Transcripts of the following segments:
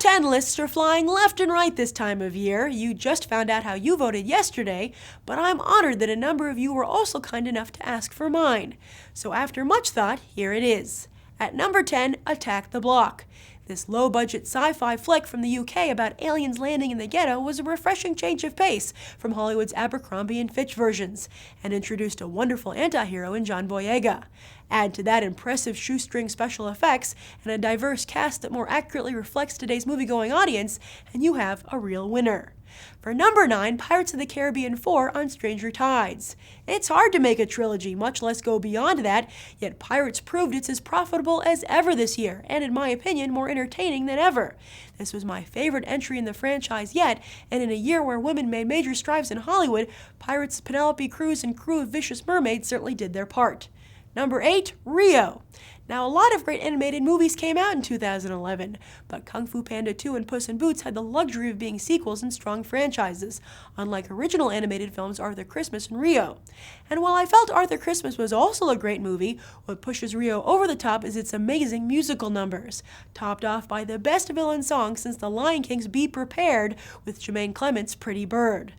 10 lists are flying left and right this time of year. You just found out how you voted yesterday, but I'm honored that a number of you were also kind enough to ask for mine. So after much thought, here it is. At number 10, Attack the Block. This low-budget sci-fi flick from the UK about aliens landing in the ghetto was a refreshing change of pace from Hollywood's Abercrombie and Fitch versions, and introduced a wonderful anti-hero in John Boyega. Add to that impressive shoestring special effects and a diverse cast that more accurately reflects today's movie-going audience, and you have a real winner. For number 9, Pirates of the Caribbean 4 on Stranger Tides. It's hard to make a trilogy, much less go beyond that, yet Pirates proved it's as profitable as ever this year, and in my opinion, more entertaining than ever. This was my favorite entry in the franchise yet, and in a year where women made major strides in Hollywood, Pirates' Penelope Cruz and crew of vicious mermaids certainly did their part. Number 8, Rio. Now, a lot of great animated movies came out in 2011, but Kung Fu Panda 2 and Puss in Boots had the luxury of being sequels and strong franchises, unlike original animated films Arthur Christmas and Rio. And while I felt Arthur Christmas was also a great movie, what pushes Rio over the top is its amazing musical numbers, topped off by the best villain song since The Lion King's Be Prepared with Jermaine Clement's Pretty Bird.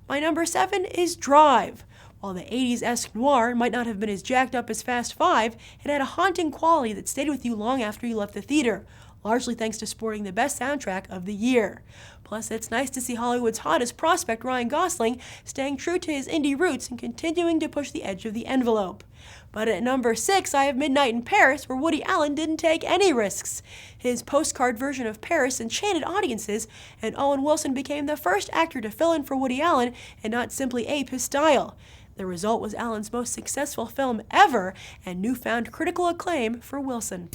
My number 7 is Drive. While the 80s-esque noir might not have been as jacked up as Fast 5, it had a haunting quality that stayed with you long after you left the theater, largely thanks to sporting the best soundtrack of the year. Plus, it's nice to see Hollywood's hottest prospect, Ryan Gosling, staying true to his indie roots and continuing to push the edge of the envelope. But at number 6, I have Midnight in Paris, where Woody Allen didn't take any risks. His postcard version of Paris enchanted audiences, and Owen Wilson became the first actor to fill in for Woody Allen and not simply ape his style. The result was Allen's most successful film ever, and newfound critical acclaim for Wilson.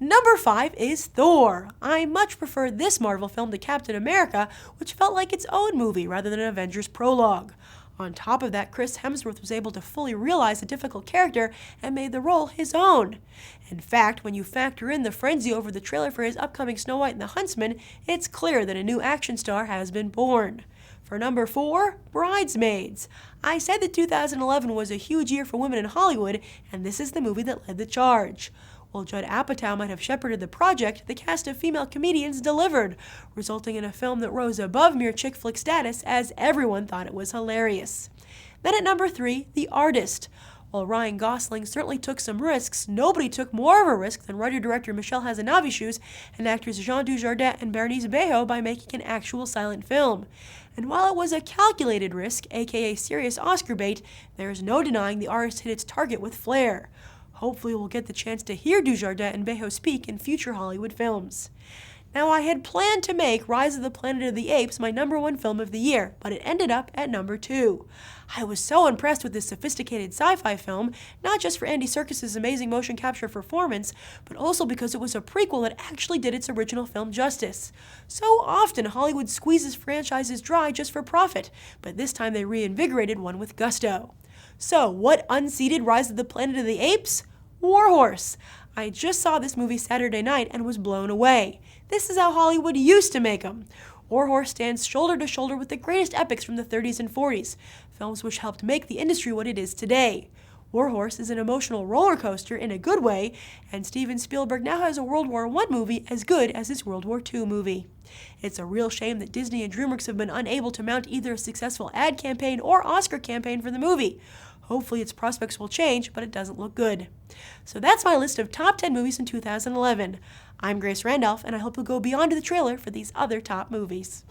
Number 5 is Thor. I much prefer this Marvel film to Captain America, which felt like its own movie rather than an Avengers prologue. On top of that, Chris Hemsworth was able to fully realize a difficult character and made the role his own. In fact, when you factor in the frenzy over the trailer for his upcoming Snow White and the Huntsman, it's clear that a new action star has been born. For number 4, Bridesmaids. I said that 2011 was a huge year for women in Hollywood, and this is the movie that led the charge. While Judd Apatow might have shepherded the project, the cast of female comedians delivered, resulting in a film that rose above mere chick flick status as everyone thought it was hilarious. Then at number 3, The Artist. While Ryan Gosling certainly took some risks, nobody took more of a risk than writer-director Michel Hazanavicius and actors Jean Dujardin and Bernice Bejo by making an actual silent film. And while it was a calculated risk, aka serious Oscar bait, there's no denying The Artist hit its target with flair. Hopefully we'll get the chance to hear Dujardin and Bejo speak in future Hollywood films. Now, I had planned to make Rise of the Planet of the Apes my number 1 film of the year, but it ended up at number 2. I was so impressed with this sophisticated sci-fi film, not just for Andy Serkis's amazing motion capture performance, but also because it was a prequel that actually did its original film justice. So often, Hollywood squeezes franchises dry just for profit, but this time they reinvigorated one with gusto. So, what unseated Rise of the Planet of the Apes? Warhorse. I just saw this movie Saturday night and was blown away. This is how Hollywood used to make them. Warhorse stands shoulder to shoulder with the greatest epics from the 30s and 40s, films which helped make the industry what it is today. Warhorse is an emotional roller coaster in a good way, and Steven Spielberg now has a World War I movie as good as his World War II movie. It's a real shame that Disney and DreamWorks have been unable to mount either a successful ad campaign or Oscar campaign for the movie. Hopefully its prospects will change, but it doesn't look good. So that's my list of top 10 movies in 2011. I'm Grace Randolph, and I hope you'll go beyond the trailer for these other top movies.